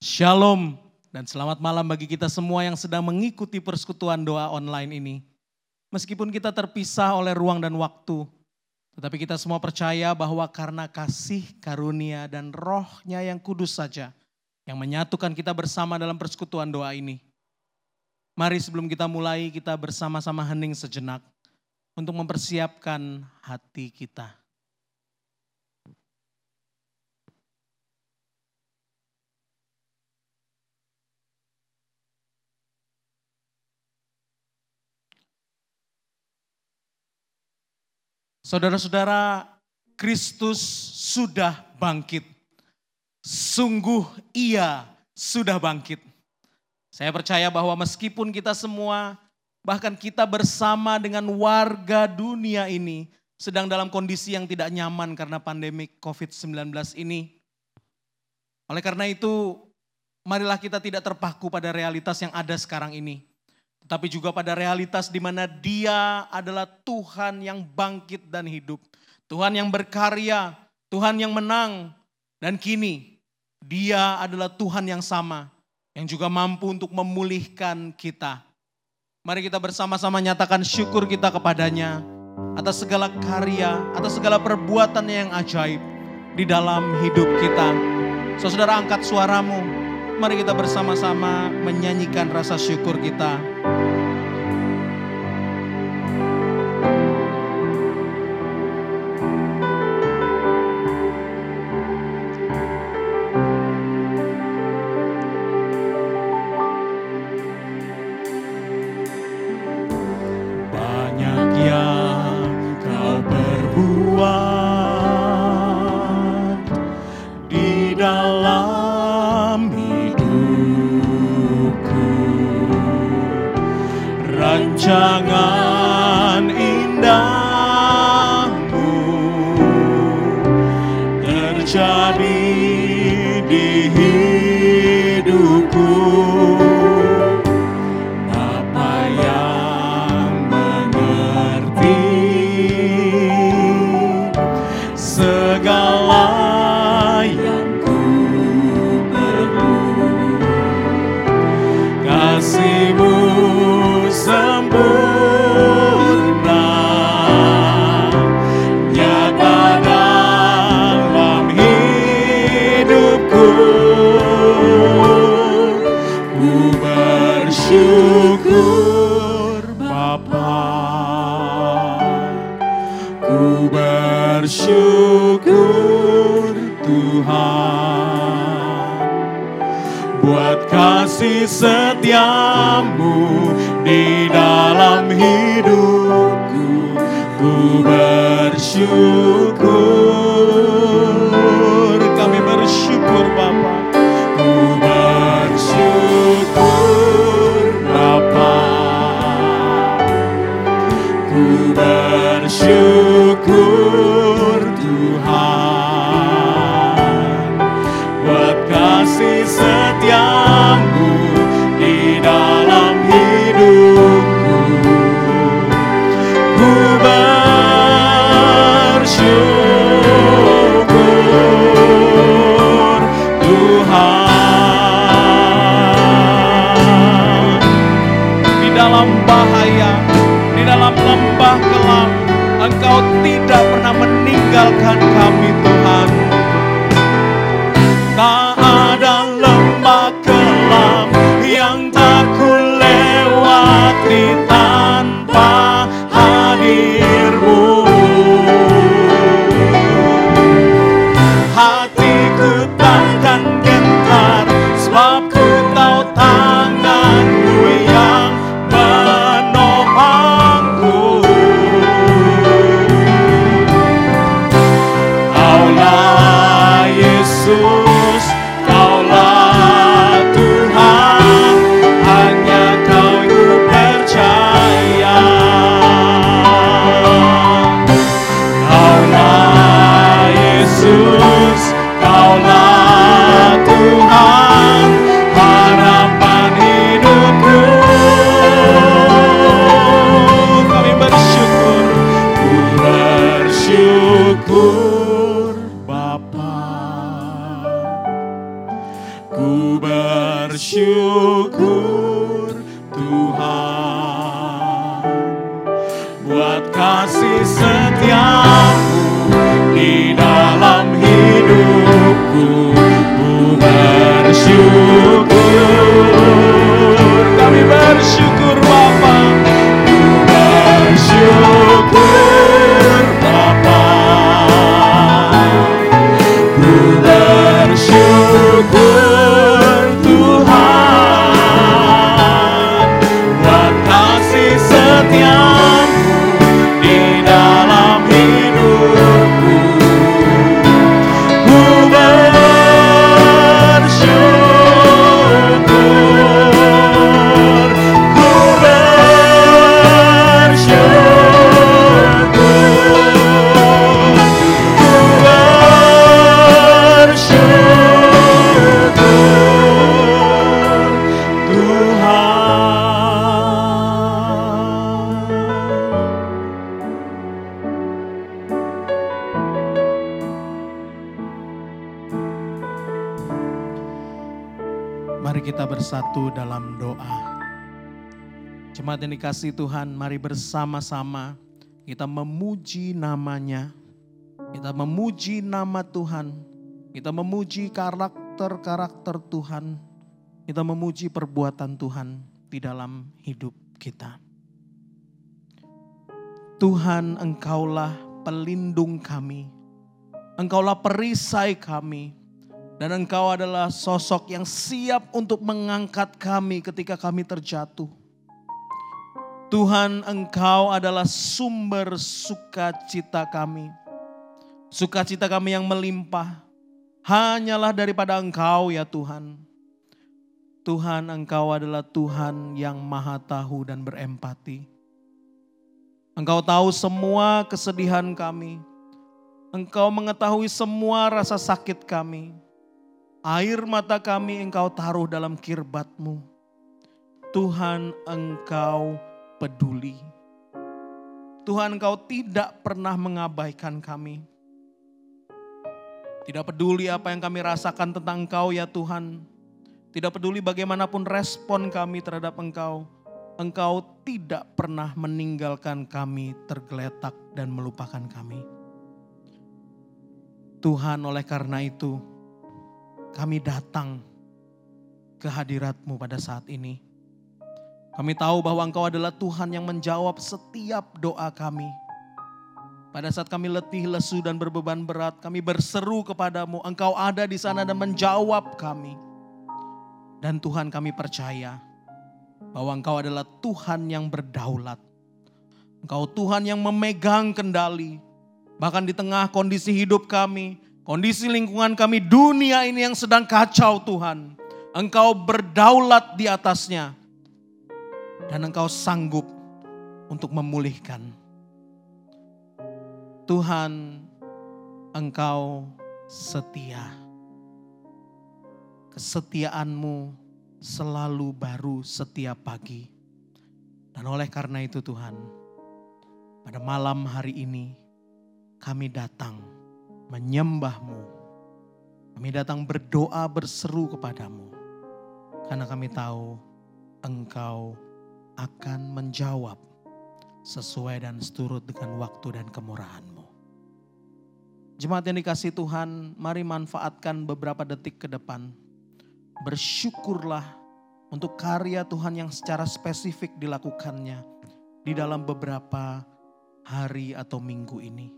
Shalom dan selamat malam bagi kita semua yang sedang mengikuti persekutuan doa online ini. Meskipun kita terpisah oleh ruang dan waktu, tetapi kita semua percaya bahwa karena kasih karunia dan rohnya yang kudus saja yang menyatukan kita bersama dalam persekutuan doa ini. Mari sebelum kita mulai kita bersama-sama hening sejenak untuk mempersiapkan hati kita. Saudara-saudara, Kristus sudah bangkit. Sungguh Ia sudah bangkit. Saya percaya bahwa meskipun kita semua, bahkan kita bersama dengan warga dunia ini, sedang dalam kondisi yang tidak nyaman karena pandemi COVID-19 ini. Oleh karena itu, marilah kita tidak terpaku pada realitas yang ada sekarang ini. Tetapi juga pada realitas di mana Dia adalah Tuhan yang bangkit dan hidup. Tuhan yang berkarya, Tuhan yang menang. Dan kini Dia adalah Tuhan yang sama, yang juga mampu untuk memulihkan kita. Mari kita bersama-sama nyatakan syukur kita kepadanya atas segala karya, atas segala perbuatannya yang ajaib di dalam hidup kita. Saudara, angkat suaramu. Mari kita bersama-sama menyanyikan rasa syukur kita. Banyak yang kau perbuat di dalam hidupku, rancangan indahmu terjadi di hidupku. Bapa yang mengerti segala yang ku perlu, kasih-Mu sempurna nyata dalam hidupku. Ku bersyukur Bapa, ku bersyukur Tuhan buat kasih setiamu di dalam hidupku. Ku bersyukur, kami bersyukur Bapa. Ku bersyukur Bapa, ku bersyukur Tuhan buat kasih setiamu di dalam hidupku. Ku bersyukur ku takkan gentar, sebab ku tahu tangan-Mu yang menopangku. Kaulah Yesus, Kaulah Tuhan, hanya Kau ku percaya. Kaulah Yesus, Kaulah Tuhan, harapan hidupku. Kami bersyukur, ku bersyukur Bapa, ku bersyukur Tuhan, buat kasih setiamu di dalam hidupku. Ku bersyukur, kami bersyukur Bapa, ku bersyukur Bapa, ku bersyukur Tuhan, buat kasih setiamu di dalam hidupku. Ku bersyukur, ku bersyukur, ku bersyukur Tuhan. Mari kita bersatu dalam doa. Jemaat yang dikasihi Tuhan, mari bersama-sama kita memuji namanya. Kita memuji nama Tuhan. Kita memuji karakter-karakter Tuhan. Kita memuji perbuatan Tuhan di dalam hidup kita. Tuhan, Engkaulah pelindung kami. Engkaulah perisai kami. Dan Engkau adalah sosok yang siap untuk mengangkat kami ketika kami terjatuh. Tuhan, Engkau adalah sumber sukacita kami. Sukacita kami yang melimpah hanyalah daripada Engkau ya Tuhan. Tuhan, Engkau adalah Tuhan yang maha tahu dan berempati. Engkau tahu semua kesedihan kami. Engkau mengetahui semua rasa sakit kami. Air mata kami Engkau taruh dalam kirbat-Mu. Tuhan, Engkau peduli. Tuhan, Engkau tidak pernah mengabaikan kami. Tidak peduli apa yang kami rasakan tentang Engkau ya Tuhan. Tidak peduli bagaimanapun respon kami terhadap Engkau. Engkau tidak pernah meninggalkan kami tergeletak dan melupakan kami. Tuhan, oleh karena itu kami datang ke hadirat-Mu pada saat ini. Kami tahu bahwa Engkau adalah Tuhan yang menjawab setiap doa kami. Pada saat kami letih, lesu dan berbeban berat, kami berseru kepadamu. Engkau ada di sana dan menjawab kami. Dan Tuhan, kami percaya bahwa Engkau adalah Tuhan yang berdaulat. Engkau Tuhan yang memegang kendali. Bahkan di tengah kondisi hidup kami, kondisi lingkungan kami, dunia ini yang sedang kacau Tuhan. Engkau berdaulat di atasnya. Dan Engkau sanggup untuk memulihkan. Tuhan, Engkau setia. Kesetiaan-Mu selalu baru setiap pagi. Dan oleh karena itu Tuhan, pada malam hari ini kami datang menyembah-Mu. Kami datang berdoa berseru kepadamu. Karena kami tahu Engkau akan menjawab sesuai dan seturut dengan waktu dan kemurahan-Mu. Jemaat yang dikasihi Tuhan, mari manfaatkan beberapa detik ke depan. Bersyukurlah untuk karya Tuhan yang secara spesifik dilakukannya di dalam beberapa hari atau minggu ini.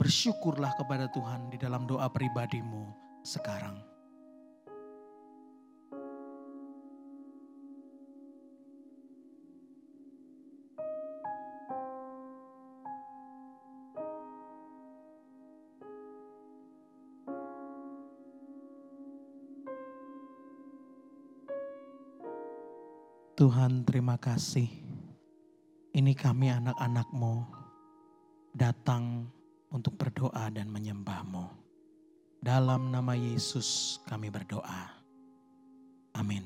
Bersyukurlah kepada Tuhan di dalam doa pribadimu sekarang. Tuhan, terima kasih. Ini kami anak-anak-Mu datang untuk berdoa dan menyembah-Mu. Dalam nama Yesus kami berdoa. Amin.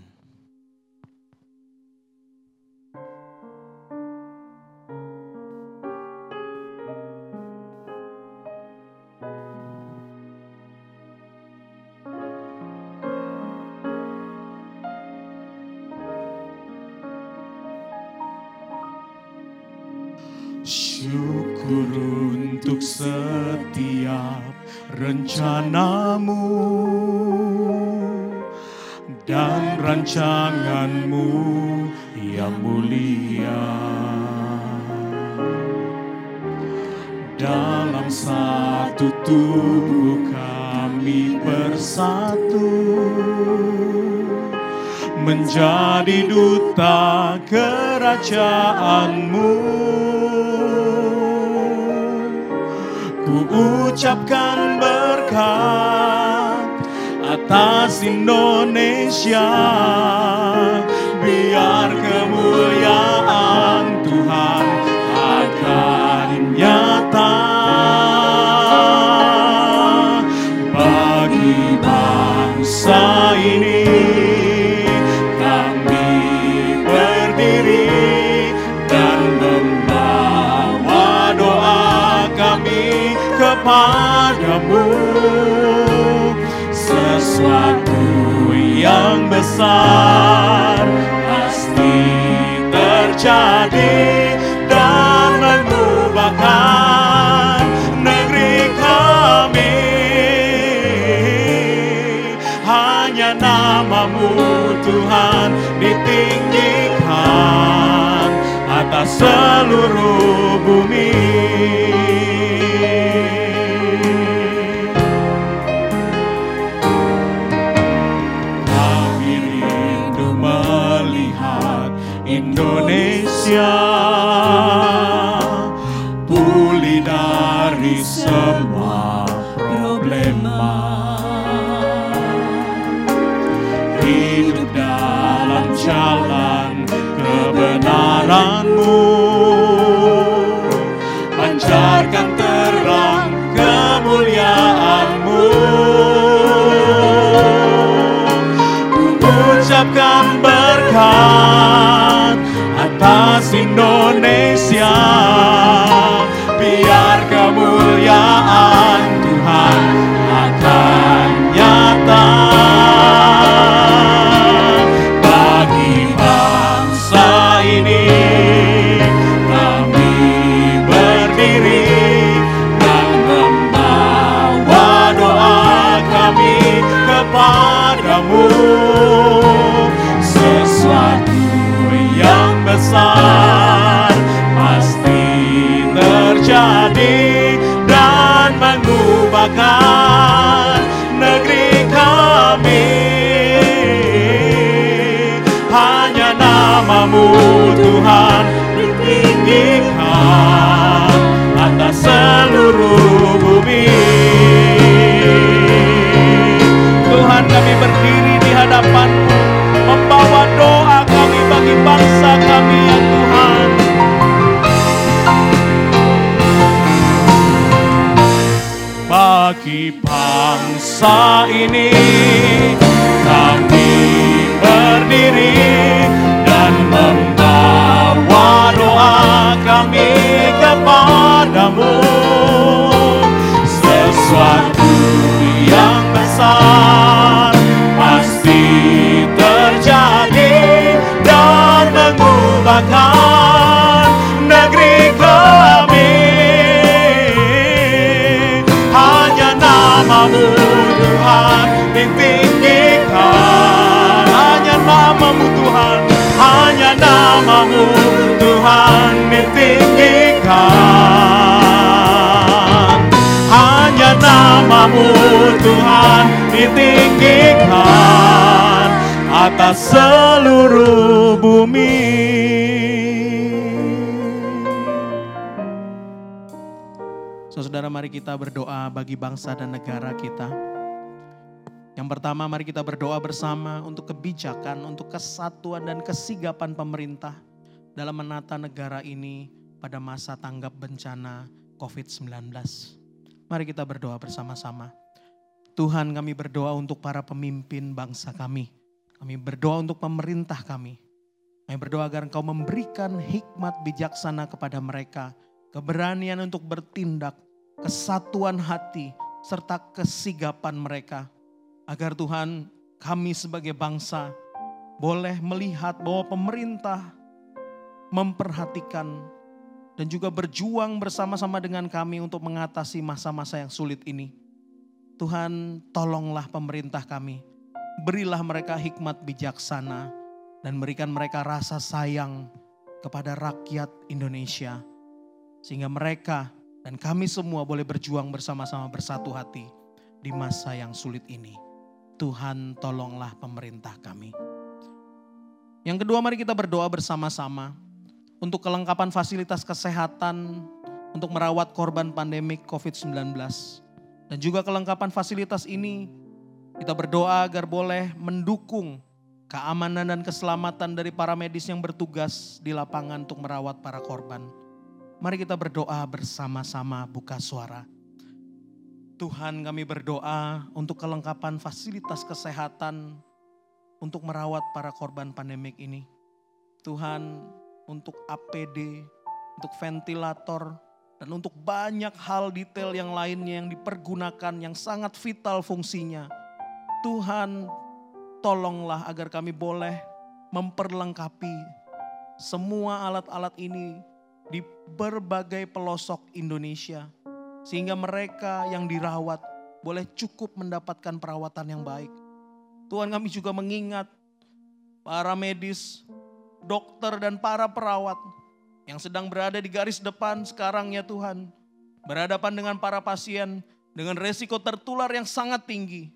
Syukur untuk setiap rencanamu dan rancanganmu yang mulia. Dalam satu tubuh kami bersatu, menjadi duta kerajaanmu. Ku ucapkan berkat atas Indonesia, biar kemuliaan Tuhan akan nyata bagi bangsa ini. Kami berdiri dan membawa doa kami kepadamu. Sesuatu yang besar pasti terjadi dan mengubahkan negeri kami. Hanya nama-Mu Tuhan ditinggikan atas seluruh bumi. Kami rindu melihat Indonesia pulih dari semua problema. Hidup dalam jalan kebenaran-Mu, pancarkan terang kemuliaan-Mu. Ku ucapkan berkat atas Indonesia, biar kemuliaan Tuhan akan nyata bagi bangsa ini. Kami berdiri dan membawa doa kami kepadamu. Sesuatu yang besar pasti terjadi dan mengubahkan negeri kami. Hanya nama-Mu Tuhan ditinggikan atas seluruh bumi. Tuhan, kami berdiri di hadapan-Mu, membawa doa kami bagi bangsa kami ya Tuhan. Bagi bangsa ini kami berdiri dan membawa doa kami kepadamu. Sesuatu yang besar pasti terjadi dan mengubahkan negeri kami. Hanya nama-Mu Tuhan ditinggikan. Hanya nama-Mu Tuhan, hanya nama-Mu Tuhan ditinggikan. Hanya nama-Mu Tuhan ditinggikan atas seluruh bumi. Saudara, mari kita berdoa bagi bangsa dan negara kita. Yang pertama, mari kita berdoa bersama untuk kebijakan, untuk kesatuan dan kesigapan pemerintah dalam menata negara ini pada masa tanggap bencana COVID-19. Mari kita berdoa bersama-sama. Tuhan, kami berdoa untuk para pemimpin bangsa kami. Kami berdoa untuk pemerintah kami. Kami berdoa agar Engkau memberikan hikmat bijaksana kepada mereka, keberanian untuk bertindak, kesatuan hati, serta kesigapan mereka. Agar Tuhan, kami sebagai bangsa boleh melihat bahwa pemerintah memperhatikan dan juga berjuang bersama-sama dengan kami untuk mengatasi masa-masa yang sulit ini. Tuhan, tolonglah pemerintah kami. Berilah mereka hikmat bijaksana dan berikan mereka rasa sayang kepada rakyat Indonesia. Sehingga mereka dan kami semua boleh berjuang bersama-sama bersatu hati di masa yang sulit ini. Tuhan, tolonglah pemerintah kami. Yang kedua, mari kita berdoa bersama-sama untuk kelengkapan fasilitas kesehatan untuk merawat korban pandemik COVID-19. Dan juga kelengkapan fasilitas ini kita berdoa agar boleh mendukung keamanan dan keselamatan dari para medis yang bertugas di lapangan untuk merawat para korban. Mari kita berdoa bersama-sama, buka suara. Tuhan, kami berdoa untuk kelengkapan fasilitas kesehatan untuk merawat para korban pandemik ini. Tuhan, untuk APD, untuk ventilator, dan untuk banyak hal detail yang lainnya yang dipergunakan yang sangat vital fungsinya. Tuhan, tolonglah agar kami boleh memperlengkapi semua alat-alat ini di berbagai pelosok Indonesia. Sehingga mereka yang dirawat boleh cukup mendapatkan perawatan yang baik. Tuhan, kami juga mengingat para medis, dokter dan para perawat yang sedang berada di garis depan sekarang ya Tuhan. Berhadapan dengan para pasien dengan resiko tertular yang sangat tinggi.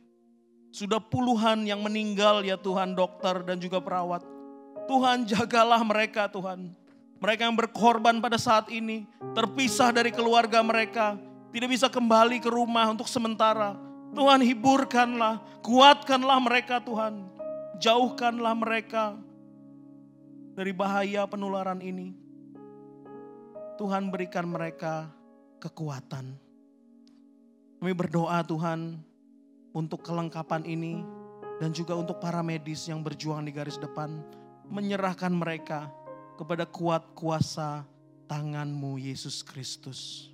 Sudah puluhan yang meninggal ya Tuhan, dokter dan juga perawat. Tuhan, jagalah mereka Tuhan. Mereka yang berkorban pada saat ini, terpisah dari keluarga mereka, tidak bisa kembali ke rumah untuk sementara. Tuhan, hiburkanlah, kuatkanlah mereka Tuhan. Jauhkanlah mereka dari bahaya penularan ini. Tuhan, berikan mereka kekuatan. Kami berdoa Tuhan untuk kelengkapan ini dan juga untuk para medis yang berjuang di garis depan. Menyerahkan mereka kepada kuat kuasa tangan-Mu Yesus Kristus.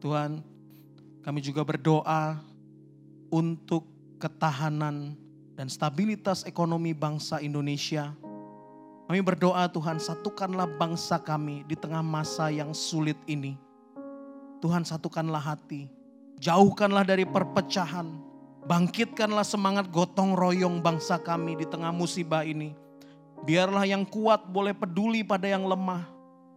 Tuhan, kami juga berdoa untuk ketahanan dan stabilitas ekonomi bangsa Indonesia. Kami berdoa Tuhan, satukanlah bangsa kami di tengah masa yang sulit ini. Tuhan, satukanlah hati, jauhkanlah dari perpecahan, bangkitkanlah semangat gotong royong bangsa kami di tengah musibah ini. Biarlah yang kuat boleh peduli pada yang lemah,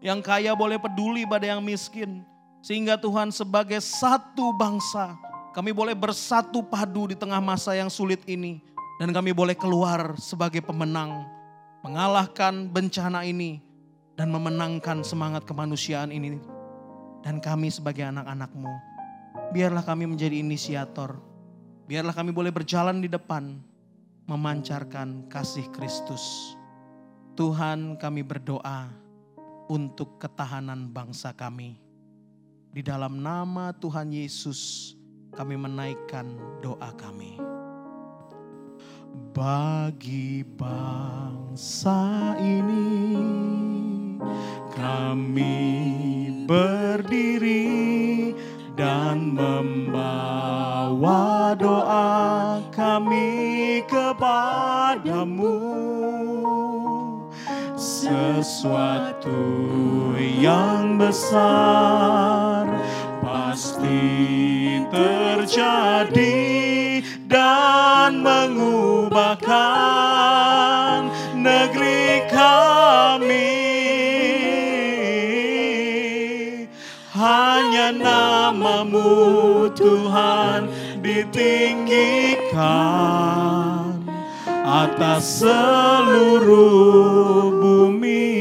yang kaya boleh peduli pada yang miskin. Sehingga Tuhan, sebagai satu bangsa kami boleh bersatu padu di tengah masa yang sulit ini. Dan kami boleh keluar sebagai pemenang, mengalahkan bencana ini dan memenangkan semangat kemanusiaan ini. Dan kami sebagai anak-anak-Mu, biarlah kami menjadi inisiator. Biarlah kami boleh berjalan di depan, memancarkan kasih Kristus. Tuhan, kami berdoa untuk ketahanan bangsa kami. Di dalam nama Tuhan Yesus kami menaikkan doa kami. Bagi bangsa ini kami berdiri dan membawa doa kami kepadamu. Sesuatu yang besar pasti terjadi dan mengubahkan negeri kami. Hanya nama-Mu Tuhan di ditinggikan atas seluruh bumi.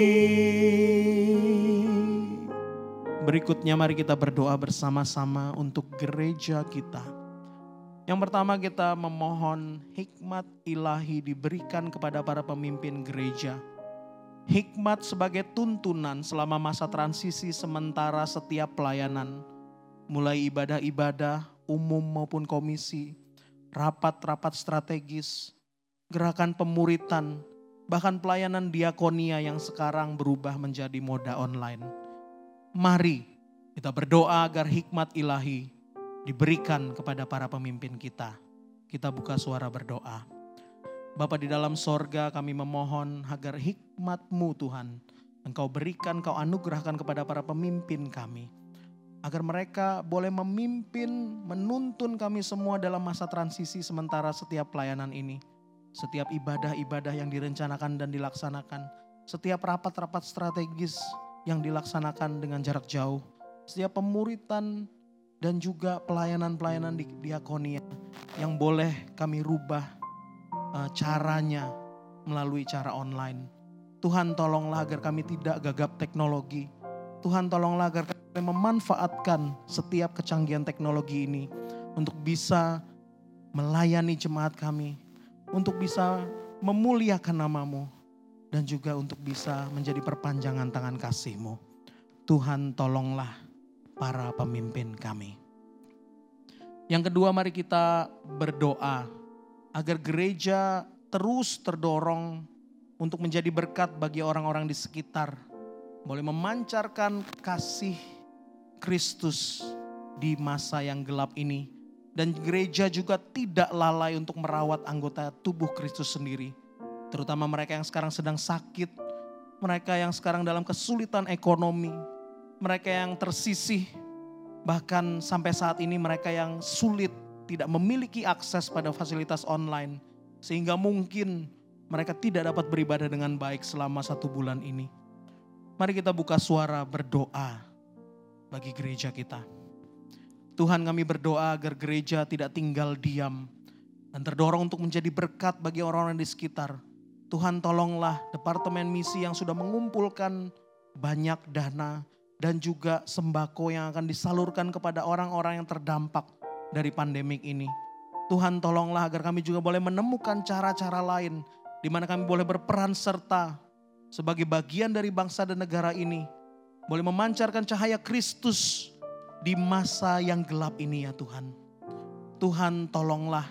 Berikutnya mari kita berdoa bersama-sama untuk gereja kita. Yang pertama kita memohon hikmat ilahi diberikan kepada para pemimpin gereja. Hikmat sebagai tuntunan selama masa transisi sementara setiap pelayanan. Mulai ibadah-ibadah umum maupun komisi, rapat-rapat strategis, gerakan pemuritan, bahkan pelayanan diakonia yang sekarang berubah menjadi moda online. Mari kita berdoa agar hikmat ilahi diberikan kepada para pemimpin kita. Kita buka suara berdoa. Bapa di dalam sorga, kami memohon agar hikmat-Mu Tuhan, Engkau berikan, Engkau anugerahkan kepada para pemimpin kami. Agar mereka boleh memimpin, menuntun kami semua dalam masa transisi sementara setiap pelayanan ini. Setiap ibadah-ibadah yang direncanakan dan dilaksanakan. Setiap rapat-rapat strategis yang dilaksanakan dengan jarak jauh. Setiap pemuritan dan juga pelayanan-pelayanan di diakonia yang boleh kami rubah caranya melalui cara online. Tuhan tolonglah agar kami tidak gagap teknologi. Tuhan tolonglah agar kami memanfaatkan setiap kecanggihan teknologi ini untuk bisa melayani jemaat kami, untuk bisa memuliakan nama-Mu, dan juga untuk bisa menjadi perpanjangan tangan kasih-Mu. Tuhan tolonglah para pemimpin kami. Yang kedua, mari kita berdoa agar gereja terus terdorong untuk menjadi berkat bagi orang-orang di sekitar. Boleh memancarkan kasih Kristus di masa yang gelap ini. Dan gereja juga tidak lalai untuk merawat anggota tubuh Kristus sendiri. Terutama mereka yang sekarang sedang sakit. Mereka yang sekarang dalam kesulitan ekonomi. Mereka yang tersisih. Bahkan sampai saat ini mereka yang sulit tidak memiliki akses pada fasilitas online. Sehingga mungkin mereka tidak dapat beribadah dengan baik selama 1 bulan ini. Mari kita buka suara berdoa bagi gereja kita. Tuhan, kami berdoa agar gereja tidak tinggal diam dan terdorong untuk menjadi berkat bagi orang-orang di sekitar. Tuhan, tolonglah departemen misi yang sudah mengumpulkan banyak dana dan juga sembako yang akan disalurkan kepada orang-orang yang terdampak dari pandemik ini. Tuhan, tolonglah agar kami juga boleh menemukan cara-cara lain di mana kami boleh berperan serta sebagai bagian dari bangsa dan negara ini. Boleh memancarkan cahaya Kristus di masa yang gelap ini ya Tuhan. Tuhan, tolonglah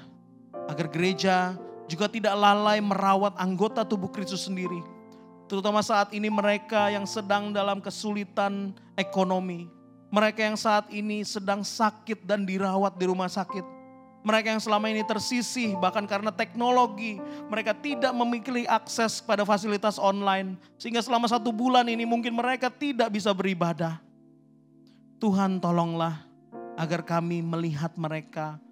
agar gereja juga tidak lalai merawat anggota tubuh Kristus sendiri. Terutama saat ini mereka yang sedang dalam kesulitan ekonomi. Mereka yang saat ini sedang sakit dan dirawat di rumah sakit. Mereka yang selama ini tersisih bahkan karena teknologi. Mereka tidak memiliki akses pada fasilitas online. Sehingga selama 1 bulan ini mungkin mereka tidak bisa beribadah. Tuhan, tolonglah agar kami melihat mereka.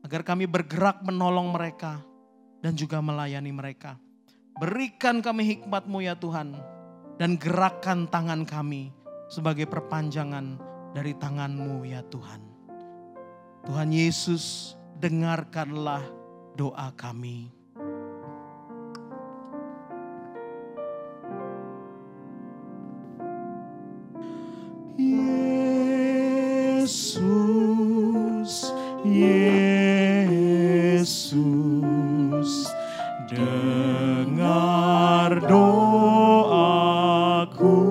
Agar kami bergerak menolong mereka dan juga melayani mereka. Berikan kami hikmat-Mu ya Tuhan. Dan gerakkan tangan kami sebagai perpanjangan dari tangan-Mu ya Tuhan. Tuhan Yesus, dengarkanlah doa kami. Yesus, Yesus, dengar doaku.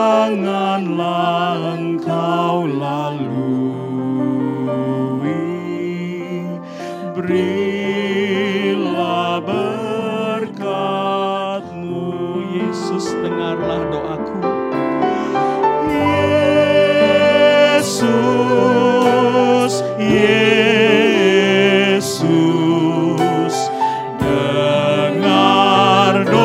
Janganlah Engkau lalui, berilah berkat-Mu. Yesus, dengarlah doaku. Yesus, Yesus, dengar doaku.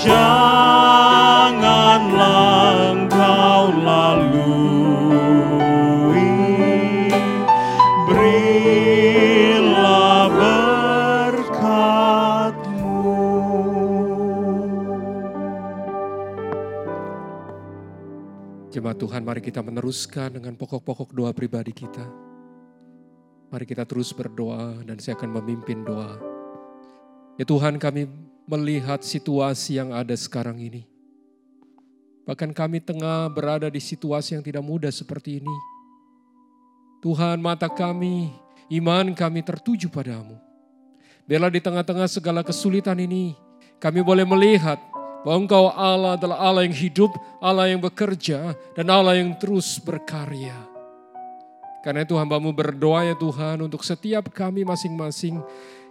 Janganlah Engkau lalui, berilah berkat-Mu. Jemaat Tuhan, mari kita meneruskan dengan pokok-pokok doa pribadi kita. Mari kita terus berdoa dan saya akan memimpin doa. Ya Tuhan, kami melihat situasi yang ada sekarang ini. Bahkan kami tengah berada di situasi yang tidak mudah seperti ini. Tuhan, mata kami, iman kami tertuju padamu. Biarlah di tengah-tengah segala kesulitan ini, kami boleh melihat bahwa Engkau Allah adalah Allah yang hidup, Allah yang bekerja, dan Allah yang terus berkarya. Karena itu hamba-Mu berdoa ya Tuhan untuk setiap kami masing-masing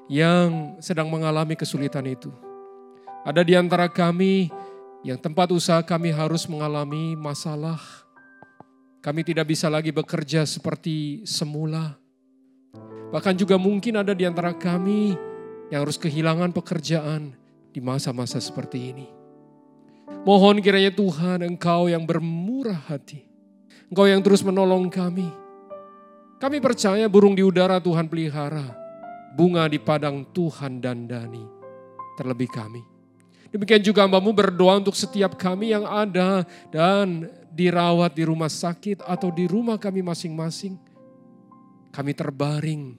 yang sedang mengalami kesulitan itu. Ada di antara kami yang tempat usaha kami harus mengalami masalah. Kami tidak bisa lagi bekerja seperti semula. Bahkan juga mungkin ada di antara kami yang harus kehilangan pekerjaan di masa-masa seperti ini. Mohon kiranya Tuhan, Engkau yang bermurah hati. Engkau yang terus menolong kami. Kami percaya burung di udara Tuhan pelihara. Bunga di padang Tuhan dandani. Terlebih kami. Demikian juga hamba-Mu berdoa untuk setiap kami yang ada dan dirawat di rumah sakit atau di rumah kami masing-masing. Kami terbaring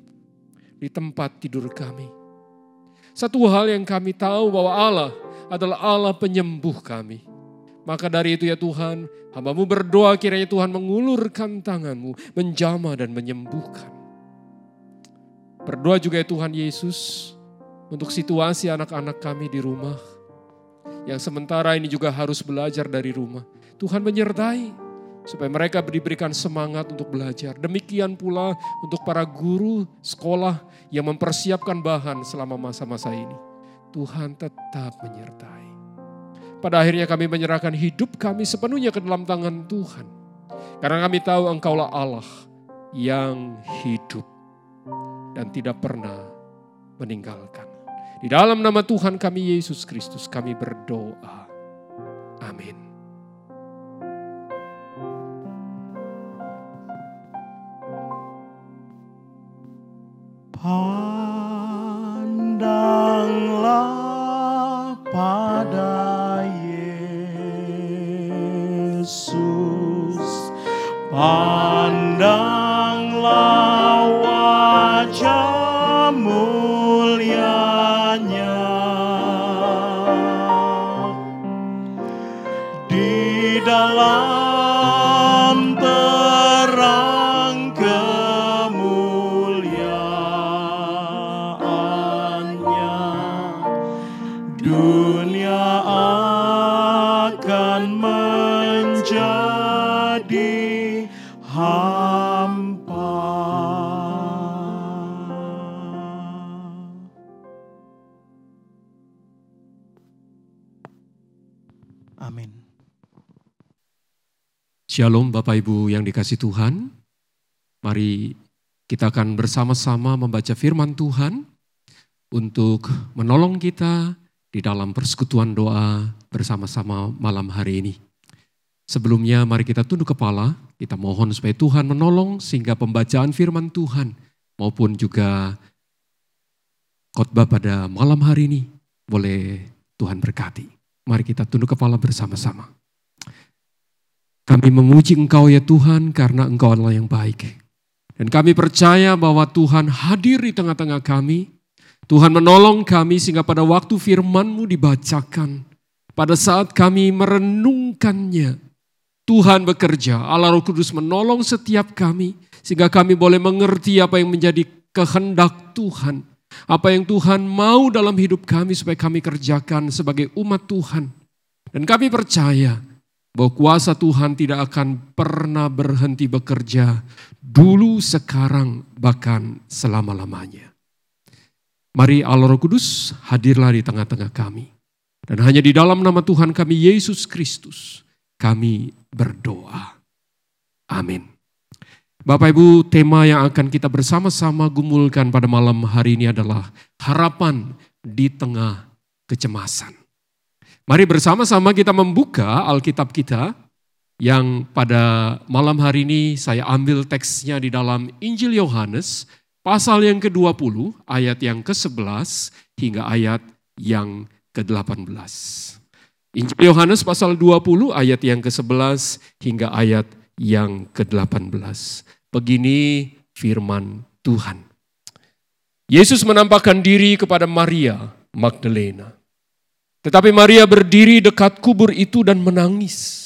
di tempat tidur kami. Satu hal yang kami tahu bahwa Allah adalah Allah penyembuh kami. Maka dari itu ya Tuhan, hamba-Mu berdoa kiranya Tuhan mengulurkan tangan-Mu, menjamah dan menyembuhkan. Berdoa juga ya Tuhan Yesus untuk situasi anak-anak kami di rumah. Yang sementara ini juga harus belajar dari rumah. Tuhan menyertai supaya mereka diberikan semangat untuk belajar. Demikian pula untuk para guru sekolah yang mempersiapkan bahan selama masa-masa ini. Tuhan tetap menyertai. Pada akhirnya kami menyerahkan hidup kami sepenuhnya ke dalam tangan Tuhan. Karena kami tahu Engkaulah Allah yang hidup dan tidak pernah meninggalkan. Di dalam nama Tuhan kami Yesus Kristus kami berdoa. Amin. Pandanglah pada Yesus, pandanglah wajah mulianya, di dalam terang kemuliaannya, dunia akan menjadi hampa. Amin. Shalom Bapak Ibu yang dikasih Tuhan. Mari kita akan bersama-sama membaca firman Tuhan untuk menolong kita di dalam persekutuan doa bersama-sama malam hari ini. Sebelumnya mari kita tunduk kepala, kita mohon supaya Tuhan menolong sehingga pembacaan firman Tuhan maupun juga khotbah pada malam hari ini boleh Tuhan berkati. Mari kita tunduk kepala bersama-sama. Kami memuji Engkau ya Tuhan karena Engkau adalah yang baik. Dan kami percaya bahwa Tuhan hadir di tengah-tengah kami. Tuhan menolong kami sehingga pada waktu firman-Mu dibacakan. Pada saat kami merenungkannya, Tuhan bekerja. Allah Roh Kudus menolong setiap kami. Sehingga kami boleh mengerti apa yang menjadi kehendak Tuhan. Apa yang Tuhan mau dalam hidup kami supaya kami kerjakan sebagai umat Tuhan. Dan kami percaya bahwa kuasa Tuhan tidak akan pernah berhenti bekerja dulu, sekarang, bahkan selama-lamanya. Mari Allah Roh Kudus hadirlah di tengah-tengah kami. Dan hanya di dalam nama Tuhan kami Yesus Kristus kami berdoa. Amin. Bapak Ibu, tema yang akan kita bersama-sama gumulkan pada malam hari ini adalah harapan di tengah kecemasan. Mari bersama-sama kita membuka Alkitab kita yang pada malam hari ini saya ambil teksnya di dalam Injil Yohanes pasal yang ke-20 ayat yang ke-11 hingga ayat yang ke-18. Injil Yohanes pasal 20 ayat yang ke-11 hingga ayat yang ke-18. Begini firman Tuhan. Yesus menampakkan diri kepada Maria Magdalena. Tetapi Maria berdiri dekat kubur itu dan menangis.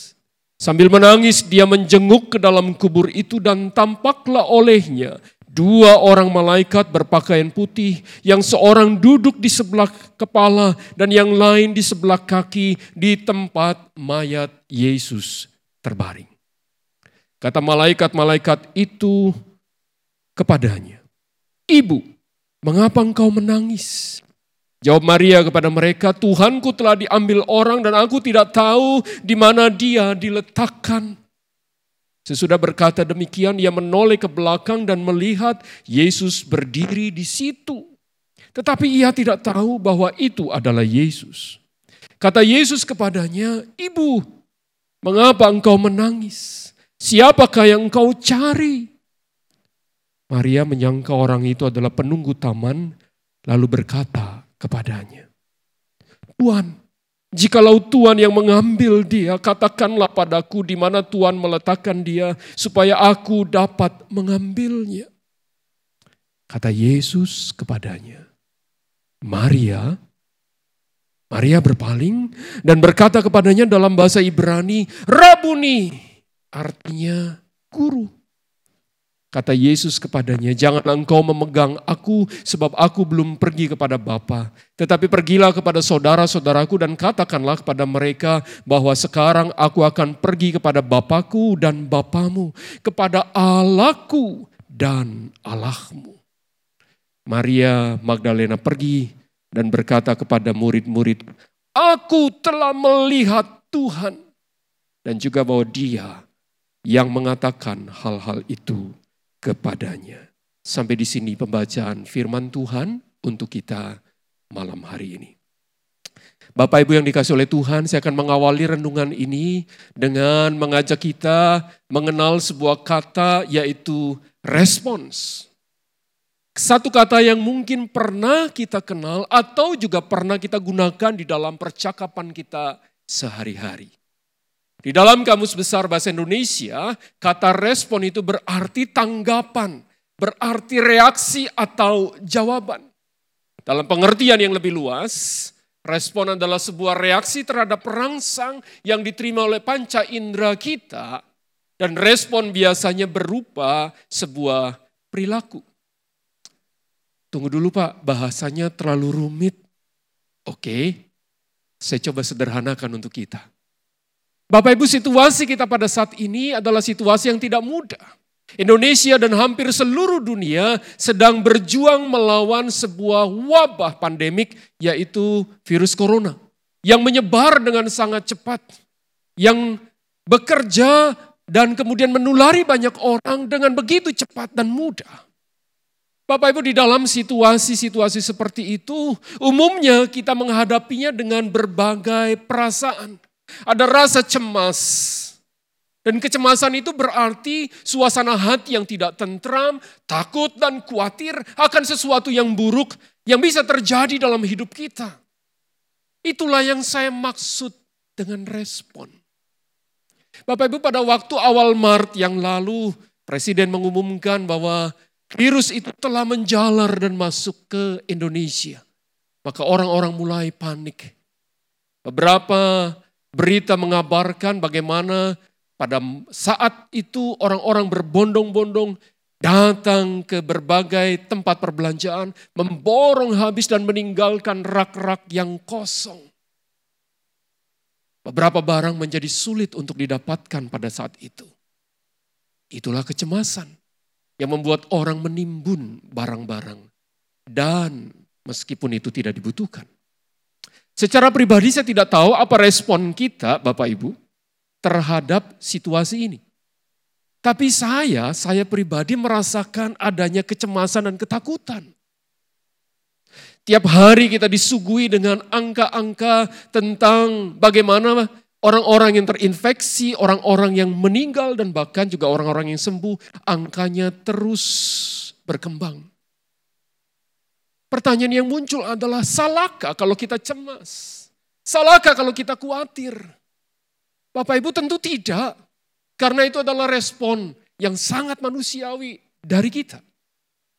Sambil menangis dia menjenguk ke dalam kubur itu dan tampaklah olehnya 2 orang malaikat berpakaian putih, yang seorang duduk di sebelah kepala dan yang lain di sebelah kaki di tempat mayat Yesus terbaring. Kata malaikat-malaikat itu kepadanya, "Ibu, mengapa engkau menangis?" Jawab Maria kepada mereka, "Tuhanku telah diambil orang dan aku tidak tahu di mana dia diletakkan." Sesudah berkata demikian, ia menoleh ke belakang dan melihat Yesus berdiri di situ. Tetapi ia tidak tahu bahwa itu adalah Yesus. Kata Yesus kepadanya, "Ibu, mengapa engkau menangis? Siapakah yang engkau cari?" Maria menyangka orang itu adalah penunggu taman, lalu berkata kepadanya, "Tuhan, jikalau Tuhan yang mengambil dia, katakanlah padaku di mana Tuhan meletakkan dia, supaya aku dapat mengambilnya." Kata Yesus kepadanya, "Maria." Maria berpaling dan berkata kepadanya dalam bahasa Ibrani, "Rabuni," artinya guru. Kata Yesus kepadanya, "Janganlah engkau memegang aku, sebab aku belum pergi kepada Bapa. Tetapi pergilah kepada saudara-saudaraku dan katakanlah kepada mereka bahwa sekarang aku akan pergi kepada Bapakku dan Bapamu, kepada Allahku dan Allahmu." Maria Magdalena pergi dan berkata kepada murid-murid, "Aku telah melihat Tuhan." Dan juga bahwa Dia yang mengatakan hal-hal itu kepadanya. Sampai di sini pembacaan firman Tuhan untuk kita malam hari ini. Bapak Ibu yang dikasihi oleh Tuhan, saya akan mengawali renungan ini dengan mengajak kita mengenal sebuah kata, yaitu respons. Satu kata yang mungkin pernah kita kenal atau juga pernah kita gunakan di dalam percakapan kita sehari-hari. Di dalam Kamus Besar Bahasa Indonesia, kata respon itu berarti tanggapan, berarti reaksi atau jawaban. Dalam pengertian yang lebih luas, respon adalah sebuah reaksi terhadap rangsang yang diterima oleh panca indera kita, dan respon biasanya berupa sebuah perilaku. Tunggu dulu Pak, bahasanya terlalu rumit. Oke, saya coba sederhanakan untuk kita. Bapak Ibu, situasi kita pada saat ini adalah situasi yang tidak mudah. Indonesia dan hampir seluruh dunia sedang berjuang melawan sebuah wabah pandemik, yaitu virus corona, yang menyebar dengan sangat cepat, yang bekerja dan kemudian menulari banyak orang dengan begitu cepat dan mudah. Bapak Ibu, di dalam situasi-situasi seperti itu, umumnya kita menghadapinya dengan berbagai perasaan. Ada rasa cemas, dan kecemasan itu berarti suasana hati yang tidak tentram, takut dan khawatir akan sesuatu yang buruk yang bisa terjadi dalam hidup kita. Itulah yang saya maksud dengan respon. Bapak Ibu, pada waktu awal Maret yang lalu, Presiden mengumumkan bahwa virus itu telah menjalar dan masuk ke Indonesia. Maka orang-orang mulai panik. Beberapa berita mengabarkan bagaimana pada saat itu orang-orang berbondong-bondong datang ke berbagai tempat perbelanjaan, memborong habis dan meninggalkan rak-rak yang kosong. Beberapa barang menjadi sulit untuk didapatkan pada saat itu. Itulah kecemasan yang membuat orang menimbun barang-barang, dan meskipun itu tidak dibutuhkan. Secara pribadi saya tidak tahu apa respon kita Bapak Ibu terhadap situasi ini. Tapi saya pribadi merasakan adanya kecemasan dan ketakutan. Tiap hari kita disuguhi dengan angka-angka tentang bagaimana orang-orang yang terinfeksi, orang-orang yang meninggal, dan bahkan juga orang-orang yang sembuh, angkanya terus berkembang. Pertanyaan yang muncul adalah, salahkah kalau kita cemas? Salahkah kalau kita khawatir? Bapak Ibu tentu tidak. Karena itu adalah respon yang sangat manusiawi dari kita.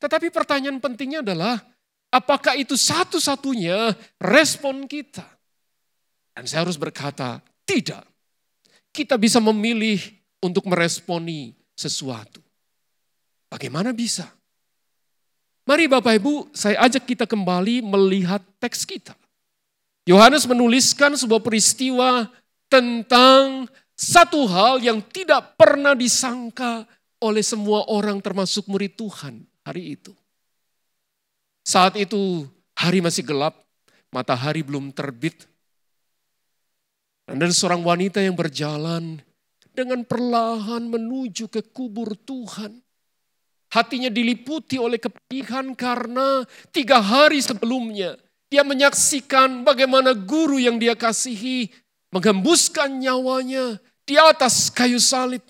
Tetapi pertanyaan pentingnya adalah, apakah itu satu-satunya respon kita? Dan saya harus berkata, tidak. Kita bisa memilih untuk meresponi sesuatu. Bagaimana bisa? Mari Bapak Ibu, saya ajak kita kembali melihat teks kita. Yohanes menuliskan sebuah peristiwa tentang satu hal yang tidak pernah disangka oleh semua orang termasuk murid Tuhan hari itu. Saat itu hari masih gelap, matahari belum terbit. Dan ada seorang wanita yang berjalan dengan perlahan menuju ke kubur Tuhan. Hatinya diliputi oleh kepedihan karena 3 hari sebelumnya dia menyaksikan bagaimana guru yang dia kasihi menghembuskan nyawanya di atas kayu salib.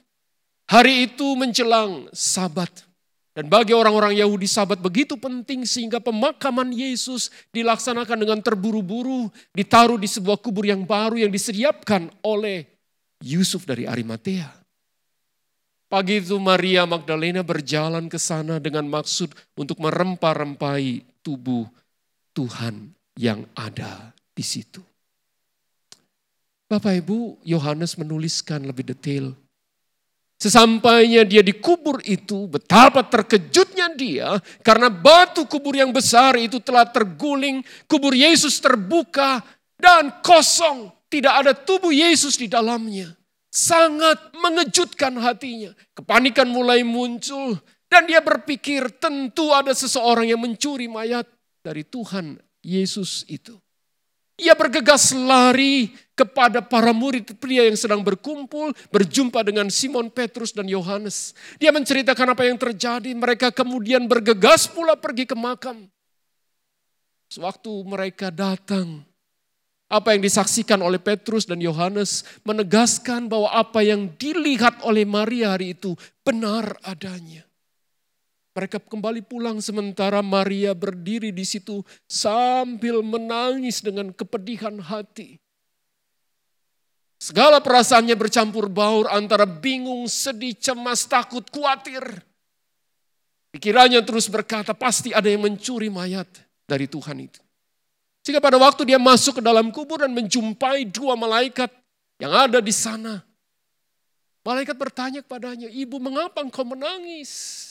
Hari itu menjelang Sabat. Dan bagi orang-orang Yahudi Sabat begitu penting sehingga pemakaman Yesus dilaksanakan dengan terburu-buru, ditaruh di sebuah kubur yang baru yang disediakan oleh Yusuf dari Arimatea. Pagi itu Maria Magdalena berjalan ke sana dengan maksud untuk merempah-rempahi tubuh Tuhan yang ada di situ. Bapak Ibu, Yohanes menuliskan lebih detail. Sesampainya dia di kubur itu, betapa terkejutnya dia karena batu kubur yang besar itu telah terguling, kubur Yesus terbuka dan kosong, tidak ada tubuh Yesus di dalamnya. Sangat mengejutkan hatinya. Kepanikan mulai muncul dan dia berpikir tentu ada seseorang yang mencuri mayat dari Tuhan Yesus itu. Ia bergegas lari kepada para murid pria yang sedang berkumpul, berjumpa dengan Simon Petrus dan Yohanes. Dia menceritakan apa yang terjadi, mereka kemudian bergegas pula pergi ke makam. Sewaktu mereka datang, apa yang disaksikan oleh Petrus dan Yohanes menegaskan bahwa apa yang dilihat oleh Maria hari itu benar adanya. Mereka kembali pulang sementara Maria berdiri di situ sambil menangis dengan kepedihan hati. Segala perasaannya bercampur baur antara bingung, sedih, cemas, takut, khawatir. Pikirannya terus berkata pasti ada yang mencuri mayat dari Tuhan itu. Sehingga pada waktu dia masuk ke dalam kubur dan menjumpai 2 malaikat yang ada di sana. Malaikat bertanya kepadanya, "Ibu, mengapa engkau menangis?"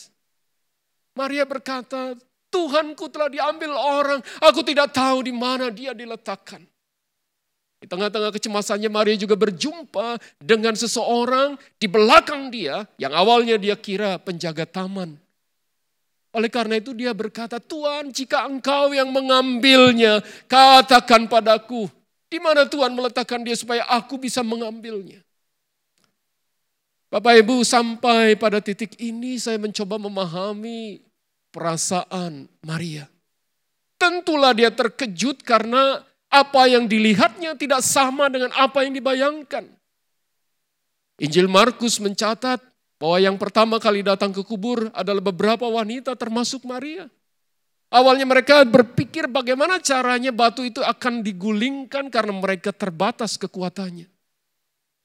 Maria berkata, "Tuhanku telah diambil orang, aku tidak tahu di mana dia diletakkan." Di tengah-tengah kecemasannya Maria juga berjumpa dengan seseorang di belakang dia yang awalnya dia kira penjaga taman. Oleh karena itu dia berkata, "Tuhan, jika engkau yang mengambilnya, katakan padaku, di mana Tuhan meletakkan dia supaya aku bisa mengambilnya." Bapak Ibu, sampai pada titik ini saya mencoba memahami perasaan Maria. Tentulah dia terkejut karena apa yang dilihatnya tidak sama dengan apa yang dibayangkan. Injil Markus mencatat bahwa yang pertama kali datang ke kubur adalah beberapa wanita termasuk Maria. Awalnya mereka berpikir bagaimana caranya batu itu akan digulingkan karena mereka terbatas kekuatannya.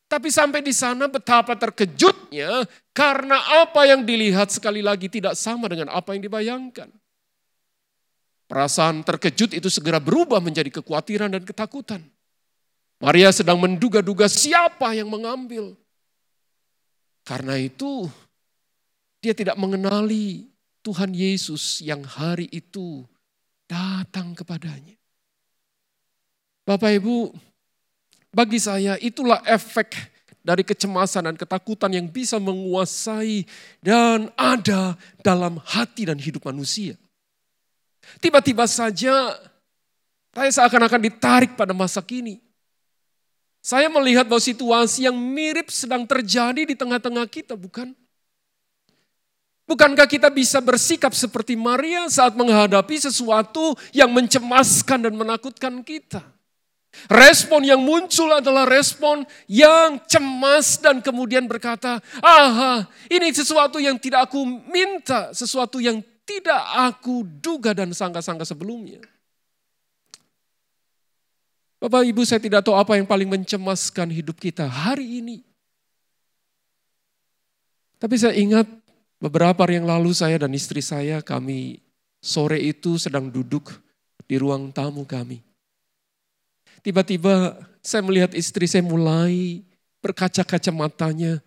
Tapi sampai di sana betapa terkejutnya karena apa yang dilihat sekali lagi tidak sama dengan apa yang dibayangkan. Perasaan terkejut itu segera berubah menjadi kekhawatiran dan ketakutan. Maria sedang menduga-duga siapa yang mengambil. Karena itu dia tidak mengenali Tuhan Yesus yang hari itu datang kepadanya. Bapak Ibu, bagi saya itulah efek dari kecemasan dan ketakutan yang bisa menguasai dan ada dalam hati dan hidup manusia. Tiba-tiba saja saya seakan-akan ditarik pada masa kini. Saya melihat bahwa situasi yang mirip sedang terjadi di tengah-tengah kita, bukan? Bukankah kita bisa bersikap seperti Maria saat menghadapi sesuatu yang mencemaskan dan menakutkan kita? Respon yang muncul adalah respon yang cemas dan kemudian berkata, ini sesuatu yang tidak aku minta, sesuatu yang tidak aku duga dan sangka-sangka sebelumnya. Bapak Ibu, saya tidak tahu apa yang paling mencemaskan hidup kita hari ini. Tapi saya ingat beberapa hari yang lalu saya dan istri saya, kami sore itu sedang duduk di ruang tamu kami. Tiba-tiba saya melihat istri saya mulai berkaca-kaca matanya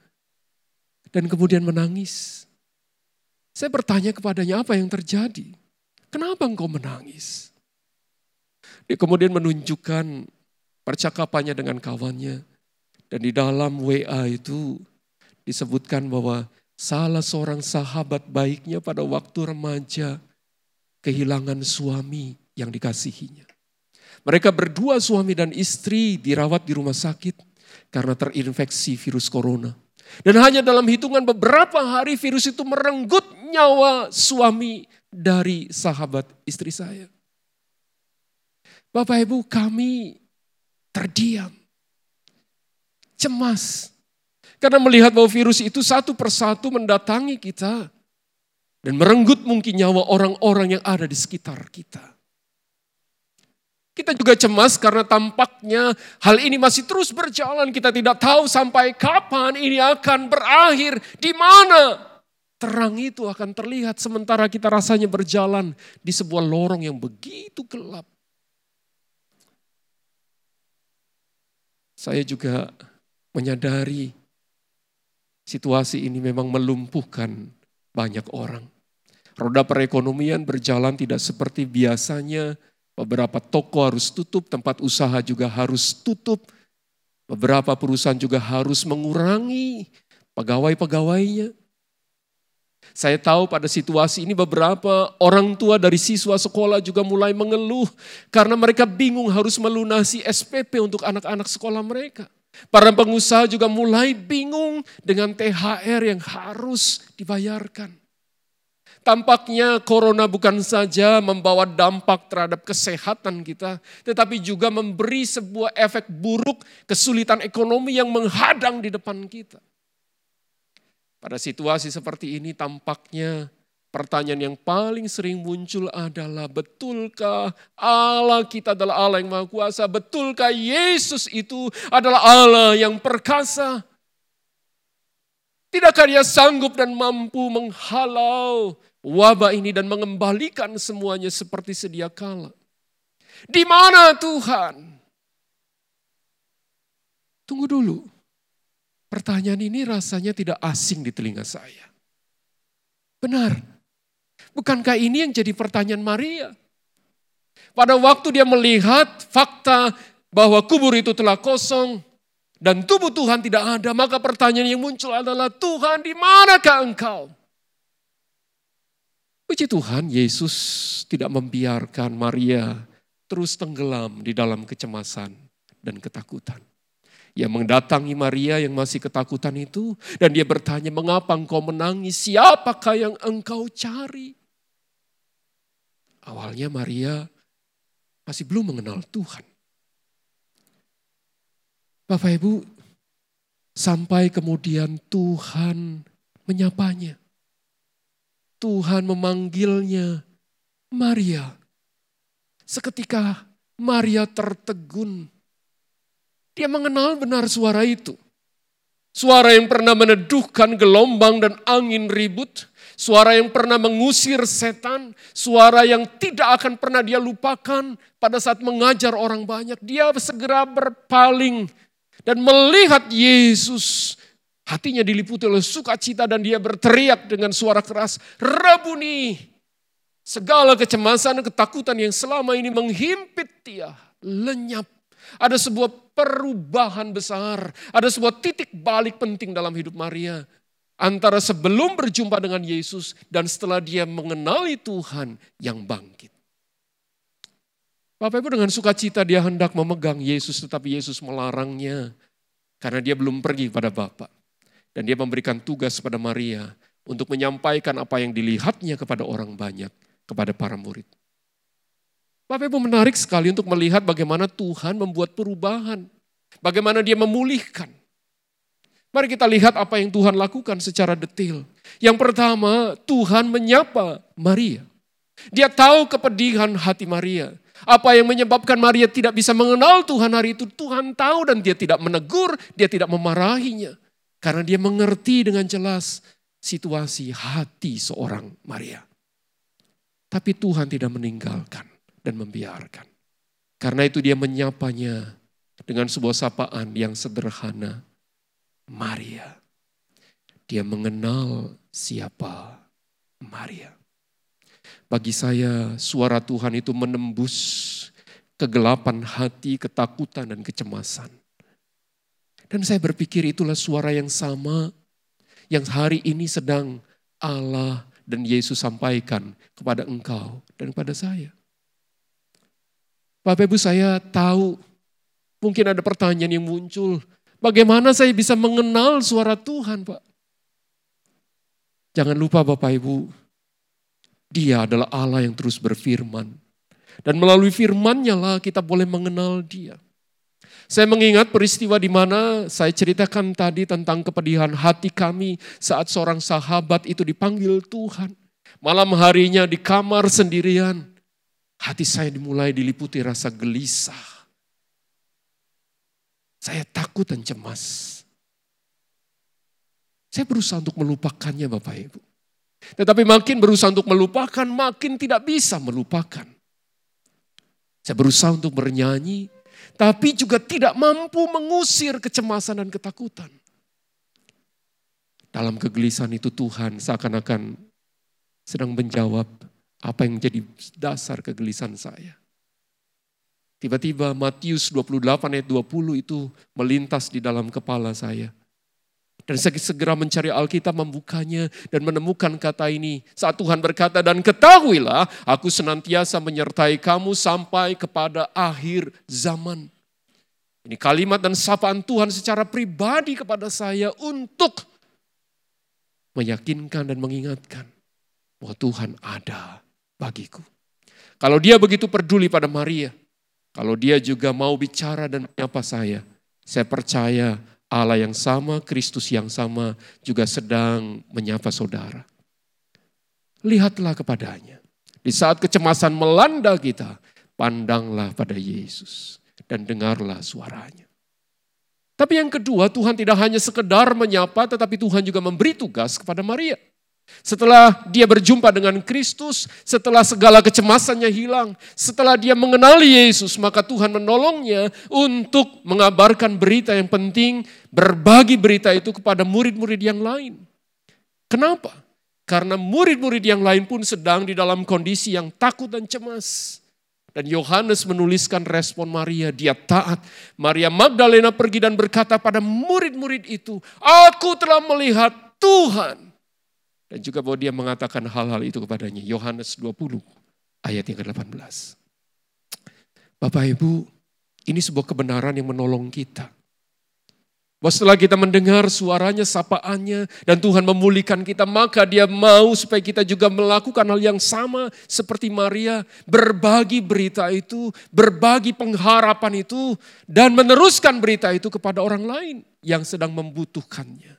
dan kemudian menangis. Saya bertanya kepadanya, apa yang terjadi? Kenapa engkau menangis? Dia kemudian menunjukkan percakapannya dengan kawannya. Dan di dalam WA itu disebutkan bahwa salah seorang sahabat baiknya pada waktu remaja kehilangan suami yang dikasihinya. Mereka berdua suami dan istri dirawat di rumah sakit karena terinfeksi virus corona. Dan hanya dalam hitungan beberapa hari virus itu merenggut nyawa suami dari sahabat istri saya. Bapak Ibu, kami terdiam, cemas. Karena melihat bahwa virus itu satu persatu mendatangi kita. Dan merenggut mungkin nyawa orang-orang yang ada di sekitar kita. Kita juga cemas karena tampaknya hal ini masih terus berjalan. Kita tidak tahu sampai kapan ini akan berakhir. Di mana terang itu akan terlihat sementara kita rasanya berjalan di sebuah lorong yang begitu gelap. Saya juga menyadari situasi ini memang melumpuhkan banyak orang. Roda perekonomian berjalan tidak seperti biasanya. Beberapa toko harus tutup, tempat usaha juga harus tutup. Beberapa perusahaan juga harus mengurangi pegawai-pegawainya. Saya tahu pada situasi ini beberapa orang tua dari siswa sekolah juga mulai mengeluh karena mereka bingung harus melunasi SPP untuk anak-anak sekolah mereka. Para pengusaha juga mulai bingung dengan THR yang harus dibayarkan. Tampaknya corona bukan saja membawa dampak terhadap kesehatan kita, tetapi juga memberi sebuah efek buruk, kesulitan ekonomi yang menghadang di depan kita. Pada situasi seperti ini tampaknya pertanyaan yang paling sering muncul adalah, betulkah Allah kita adalah Allah yang Maha Kuasa? Betulkah Yesus itu adalah Allah yang perkasa? Tidakkah Dia sanggup dan mampu menghalau wabah ini dan mengembalikan semuanya seperti sedia kala? Di mana Tuhan? Tunggu dulu. Pertanyaan ini rasanya tidak asing di telinga saya. Benar. Bukankah ini yang jadi pertanyaan Maria? Pada waktu dia melihat fakta bahwa kubur itu telah kosong dan tubuh Tuhan tidak ada, maka pertanyaan yang muncul adalah, Tuhan, di manakah Engkau? Puji Tuhan, Yesus tidak membiarkan Maria terus tenggelam di dalam kecemasan dan ketakutan. Ia mendatangi Maria yang masih ketakutan itu dan dia bertanya, mengapa engkau menangis? Siapakah yang engkau cari? Awalnya Maria masih belum mengenal Tuhan. Bapak Ibu, sampai kemudian Tuhan menyapanya. Tuhan memanggilnya, Maria. Seketika Maria tertegun. Dia mengenal benar suara itu. Suara yang pernah meneduhkan gelombang dan angin ribut. Suara yang pernah mengusir setan. Suara yang tidak akan pernah dia lupakan pada saat mengajar orang banyak. Dia segera berpaling dan melihat Yesus. Hatinya diliputi oleh sukacita dan dia berteriak dengan suara keras, Rabuni. Segala kecemasan dan ketakutan yang selama ini menghimpit dia lenyap. Ada sebuah perubahan besar, ada sebuah titik balik penting dalam hidup Maria. Antara sebelum berjumpa dengan Yesus dan setelah dia mengenali Tuhan yang bangkit. Bapak Ibu, dengan sukacita dia hendak memegang Yesus, tetapi Yesus melarangnya. Karena dia belum pergi pada Bapa. Dan dia memberikan tugas pada Maria untuk menyampaikan apa yang dilihatnya kepada orang banyak, kepada para murid. Bapak Ibu, menarik sekali untuk melihat bagaimana Tuhan membuat perubahan. Bagaimana dia memulihkan. Mari kita lihat apa yang Tuhan lakukan secara detail. Yang pertama, Tuhan menyapa Maria. Dia tahu kepedihan hati Maria. Apa yang menyebabkan Maria tidak bisa mengenal Tuhan hari itu? Tuhan tahu dan dia tidak menegur, dia tidak memarahinya. Karena dia mengerti dengan jelas situasi hati seorang Maria. Tapi Tuhan tidak meninggalkan dan membiarkan. Karena itu dia menyapanya dengan sebuah sapaan yang sederhana. Maria. Dia mengenal siapa Maria. Bagi saya suara Tuhan itu menembus kegelapan hati, ketakutan dan kecemasan. Dan saya berpikir itulah suara yang sama yang hari ini sedang Allah dan Yesus sampaikan kepada engkau dan kepada saya. Bapak Ibu, saya tahu mungkin ada pertanyaan yang muncul. Bagaimana saya bisa mengenal suara Tuhan, Pak? Jangan lupa Bapak Ibu, Dia adalah Allah yang terus berfirman. Dan melalui firman-Nya lah kita boleh mengenal Dia. Saya mengingat peristiwa di mana saya ceritakan tadi tentang kepedihan hati kami saat seorang sahabat itu dipanggil Tuhan. Malam harinya di kamar sendirian, hati saya dimulai diliputi rasa gelisah. Saya takut dan cemas. Saya berusaha untuk melupakannya Bapak Ibu. Tetapi makin berusaha untuk melupakan, makin tidak bisa melupakan. Saya berusaha untuk bernyanyi, tapi juga tidak mampu mengusir kecemasan dan ketakutan. Dalam kegelisahan itu Tuhan seakan-akan sedang menjawab apa yang menjadi dasar kegelisahan saya. Tiba-tiba Matius 28 ayat 20 itu melintas di dalam kepala saya. Dan saya segera mencari Alkitab, membukanya dan menemukan kata ini. Saat Tuhan berkata, dan ketahuilah aku senantiasa menyertai kamu sampai kepada akhir zaman. Ini kalimat dan sapaan Tuhan secara pribadi kepada saya untuk meyakinkan dan mengingatkan bahwa Tuhan ada bagiku. Kalau Dia begitu peduli pada Maria, kalau Dia juga mau bicara dan menyapa saya percaya Allah yang sama, Kristus yang sama juga sedang menyapa saudara. Lihatlah kepadanya. Di saat kecemasan melanda kita, pandanglah pada Yesus dan dengarlah suaranya. Tapi yang kedua, Tuhan tidak hanya sekedar menyapa, tetapi Tuhan juga memberi tugas kepada Maria. Setelah dia berjumpa dengan Kristus, setelah segala kecemasannya hilang, setelah dia mengenali Yesus, maka Tuhan menolongnya untuk mengabarkan berita yang penting, berbagi berita itu kepada murid-murid yang lain. Kenapa? Karena murid-murid yang lain pun sedang di dalam kondisi yang takut dan cemas. Dan Yohanes menuliskan respon Maria, dia taat. Maria Magdalena pergi dan berkata pada murid-murid itu, aku telah melihat Tuhan. Dan juga bahwa dia mengatakan hal-hal itu kepadanya. Yohanes 20 ayat yang ke-18. Bapak Ibu, ini sebuah kebenaran yang menolong kita. Bahwa setelah kita mendengar suaranya, sapaannya, dan Tuhan memulihkan kita, maka Dia mau supaya kita juga melakukan hal yang sama seperti Maria. Berbagi berita itu, berbagi pengharapan itu, dan meneruskan berita itu kepada orang lain yang sedang membutuhkannya.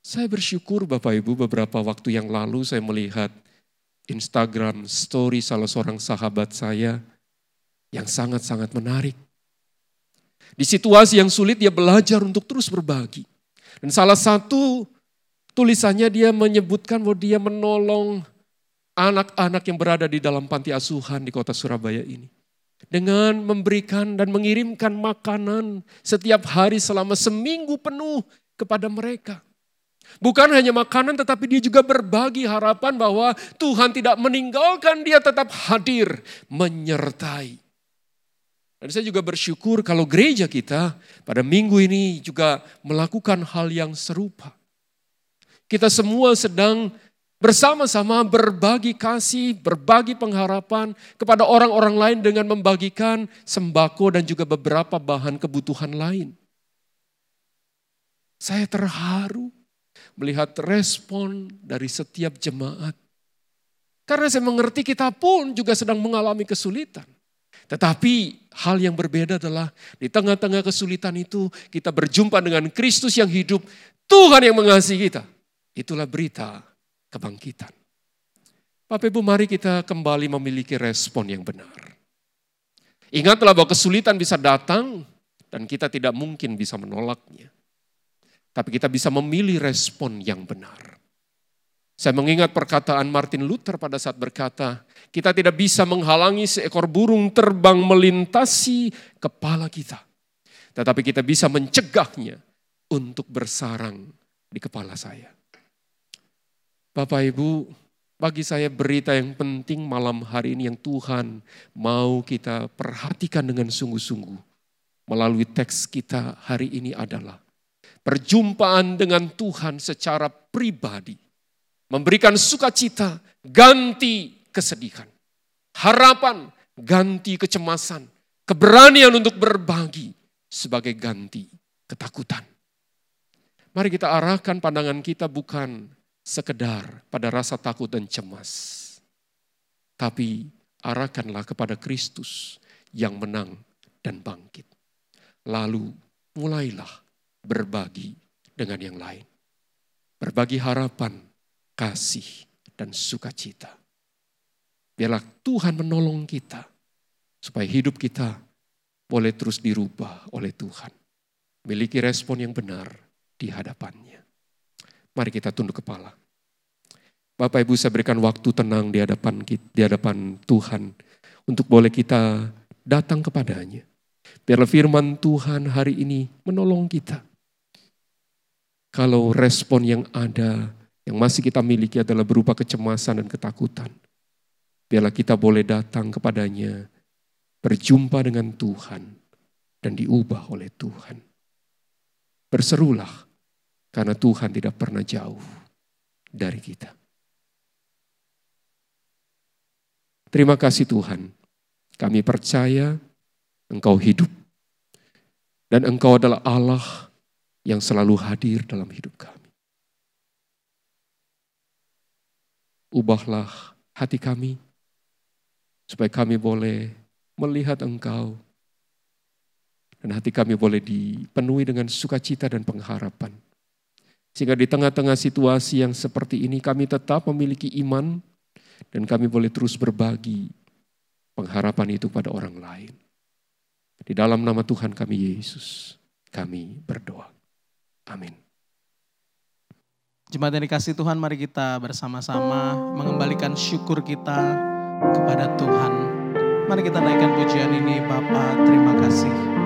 Saya bersyukur Bapak Ibu, beberapa waktu yang lalu saya melihat Instagram story salah seorang sahabat saya yang sangat-sangat menarik. Di situasi yang sulit dia belajar untuk terus berbagi. Dan salah satu tulisannya dia menyebutkan bahwa dia menolong anak-anak yang berada di dalam panti asuhan di kota Surabaya ini. Dengan memberikan dan mengirimkan makanan setiap hari selama seminggu penuh kepada mereka. Bukan hanya makanan tetapi dia juga berbagi harapan bahwa Tuhan tidak meninggalkan, Dia tetap hadir menyertai. Dan saya juga bersyukur kalau gereja kita pada minggu ini juga melakukan hal yang serupa. Kita semua sedang bersama-sama berbagi kasih, berbagi pengharapan kepada orang-orang lain dengan membagikan sembako dan juga beberapa bahan kebutuhan lain. Saya terharu melihat respon dari setiap jemaat. Karena saya mengerti kita pun juga sedang mengalami kesulitan. Tetapi hal yang berbeda adalah di tengah-tengah kesulitan itu kita berjumpa dengan Kristus yang hidup, Tuhan yang mengasihi kita. Itulah berita kebangkitan. Bapak Ibu, mari kita kembali memiliki respon yang benar. Ingatlah bahwa kesulitan bisa datang dan kita tidak mungkin bisa menolaknya. Tapi kita bisa memilih respon yang benar. Saya mengingat perkataan Martin Luther pada saat berkata, kita tidak bisa menghalangi seekor burung terbang melintasi kepala kita. Tetapi kita bisa mencegahnya untuk bersarang di kepala saya. Bapak Ibu, bagi saya berita yang penting malam hari ini yang Tuhan mau kita perhatikan dengan sungguh-sungguh melalui teks kita hari ini adalah perjumpaan dengan Tuhan secara pribadi. Memberikan sukacita, ganti kesedihan. Harapan, ganti kecemasan. Keberanian untuk berbagi sebagai ganti ketakutan. Mari kita arahkan pandangan kita bukan sekedar pada rasa takut dan cemas. Tapi arahkanlah kepada Kristus yang menang dan bangkit. Lalu mulailah berbagi dengan yang lain. Berbagi harapan, kasih, dan sukacita. Biarlah Tuhan menolong kita supaya hidup kita boleh terus dirubah oleh Tuhan. Miliki respon yang benar di hadapannya. Mari kita tunduk kepala. Bapak Ibu, saya berikan waktu tenang di hadapan Tuhan untuk boleh kita datang kepadanya. Biarlah firman Tuhan hari ini menolong kita. Kalau respon yang ada, yang masih kita miliki adalah berupa kecemasan dan ketakutan, biarlah kita boleh datang kepadanya, berjumpa dengan Tuhan, dan diubah oleh Tuhan. Berserulah, karena Tuhan tidak pernah jauh dari kita. Terima kasih Tuhan, kami percaya Engkau hidup. Dan Engkau adalah Allah yang selalu hadir dalam hidup kami. Ubahlah hati kami, supaya kami boleh melihat Engkau. Dan hati kami boleh dipenuhi dengan sukacita dan pengharapan. Sehingga di tengah-tengah situasi yang seperti ini kami tetap memiliki iman dan kami boleh terus berbagi pengharapan itu pada orang lain. Di dalam nama Tuhan kami Yesus, kami berdoa. Amin. Jemaat yang dikasihi Tuhan, mari kita bersama-sama mengembalikan syukur kita kepada Tuhan. Mari kita naikkan pujian ini, Bapa, terima kasih.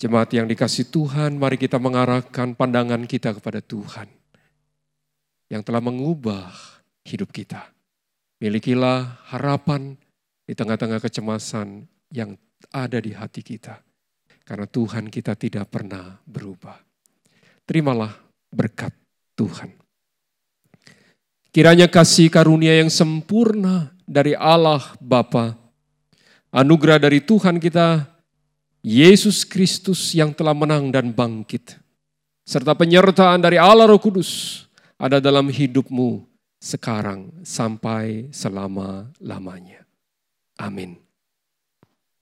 Jemaat yang dikasihi Tuhan, mari kita mengarahkan pandangan kita kepada Tuhan yang telah mengubah hidup kita. Milikilah harapan di tengah-tengah kecemasan yang ada di hati kita. Karena Tuhan kita tidak pernah berubah. Terimalah berkat Tuhan. Kiranya kasih karunia yang sempurna dari Allah Bapa, anugerah dari Tuhan kita Yesus Kristus yang telah menang dan bangkit, serta penyertaan dari Allah Roh Kudus ada dalam hidupmu sekarang sampai selama-lamanya. Amin.